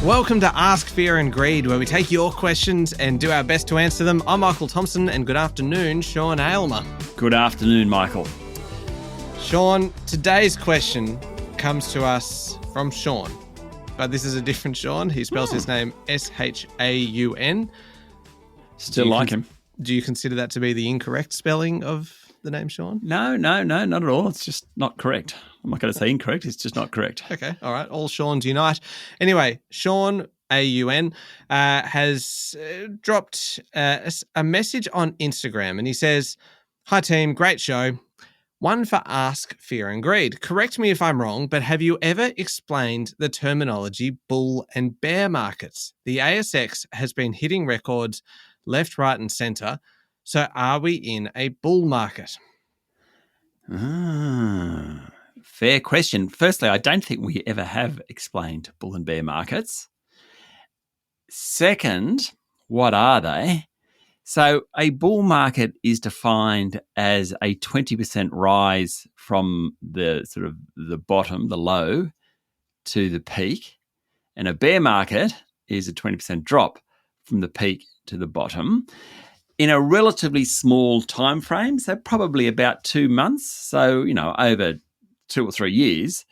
Welcome to Ask Fear and Greed, where we take your questions and do our best to answer them. I'm Michael Thompson, and good afternoon, Sean Aylmer. Good afternoon, Michael. Sean, today's question comes to us from Shaun, but this is a different Shaun. He spells his name S-H-A-U-N. Still like him. Do you consider that to be the incorrect spelling of the name Shaun? No, not at all. It's just not correct. I'm not going to say incorrect. It's just not correct. Okay, all right. All Shauns unite. Anyway, Sean, A-U-N, has dropped a message on Instagram, and he says, "Hi team, great show. One for Ask Fear and Greed. Correct me if I'm wrong, but have you ever explained the terminology bull and bear markets? The ASX has been hitting records left, right, and centre. So are we in a bull market?" Fair question. Firstly, I don't think we ever have explained bull and bear markets. Second, what are they? So a bull market is defined as a 20% rise from the sort of the bottom, the low, to the peak. And a bear market is a 20% drop from the peak to the bottom in a relatively small time frame, so probably about 2 months. So, over 2 or 3 years,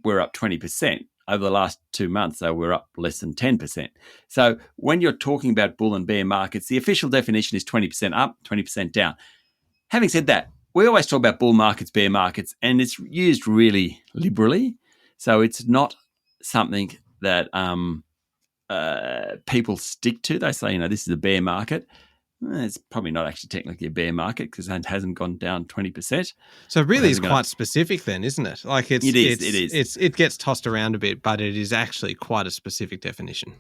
we're up 20%. Over the last 2 months, though, we're up less than 10%. So when you're talking about bull and bear markets, the official definition is 20% up, 20% down. Having said that, we always talk about bull markets, bear markets, and it's used really liberally. So it's not something that people stick to. They say, this is a bear market. It's probably not actually technically a bear market because it hasn't gone down 20%. So really it's quite specific then, isn't it? Like it is. It gets tossed around a bit, but it is actually quite a specific definition.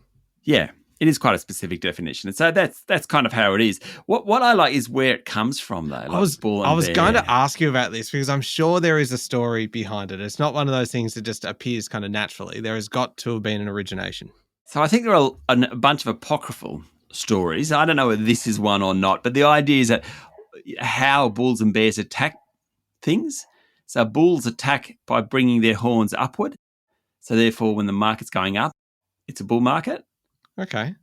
Yeah, it is quite a specific definition. And so that's kind of how it is. What I like is where it comes from, though. Like I was bear. going to ask you about this because I'm sure there is a story behind it. It's not one of those things that just appears kind of naturally. There has got to have been an origination. So I think there are a bunch of apocryphal stories. I don't know whether this is one or not, but the idea is that how bulls and bears attack things. So bulls attack by bringing their horns upward. So therefore, when the market's going up, it's a bull market. Okay.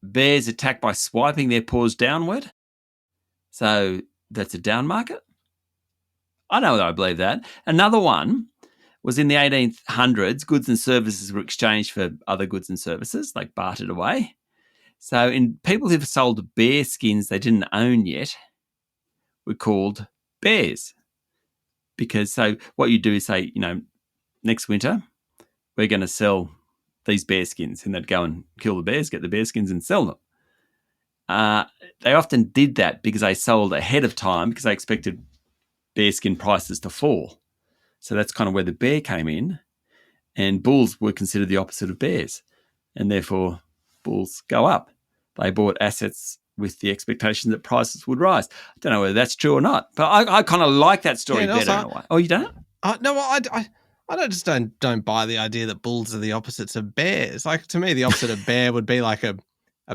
Bears attack by swiping their paws downward. So that's a down market. I know that I believe that. Another one was in the 1800s, goods and services were exchanged for other goods and services, like bartered away. So people who've sold bear skins they didn't own yet were called bears. Because so what you do is say, next winter, we're going to sell these bear skins. And they'd go and kill the bears, get the bear skins and sell them. They often did that because they sold ahead of time because they expected bear skin prices to fall. So that's kind of where the bear came in. And bulls were considered the opposite of bears. And therefore bulls go up. They bought assets with the expectation that prices would rise. I don't know whether that's true or not, but I kind of like that story better in a way. Oh, you don't? No, I don't buy the idea that bulls are the opposites of bears. Like to me, the opposite of bear would be like a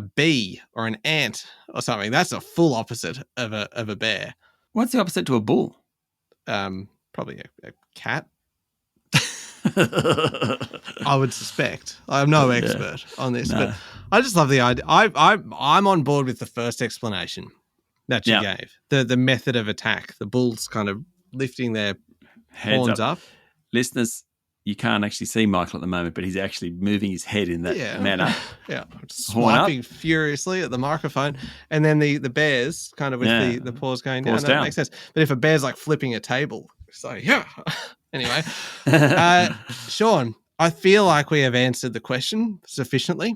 bee or an ant or something. That's a full opposite of a bear. What's the opposite to a bull? Probably a cat. I would suspect. I'm no expert on this, but I just love the idea. I'm on board with the first explanation that you gave. The method of attack, the bulls kind of lifting their horns up. Listeners, you can't actually see Michael at the moment, but he's actually moving his head in that manner. Yeah, swiping furiously at the microphone, and then the bears kind of with the paws going down. That makes sense. But if a bear's like flipping a table, so Anyway, Sean, I feel like we have answered the question sufficiently.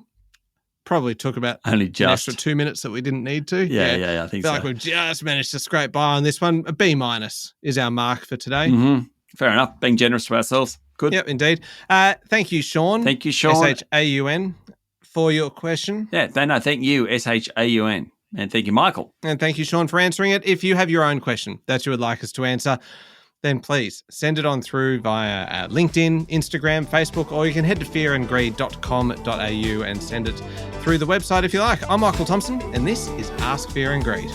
Probably took about only just an extra 2 minutes that we didn't need to. Yeah, I think so. I feel like we've just managed to scrape by on this one. A B- is our mark for today. Mm-hmm. Fair enough. Being generous to ourselves. Good. Yep, indeed. Thank you, Shaun. Thank you, Shaun. S-H-A-U-N for your question. Yeah, no, thank you, S-H-A-U-N. And thank you, Michael. And thank you, Shaun, for answering it. If you have your own question that you would like us to answer, then please send it on through via LinkedIn, Instagram, Facebook, or you can head to fearandgreed.com.au and send it through the website if you like. I'm Michael Thompson, and this is Ask Fear and Greed.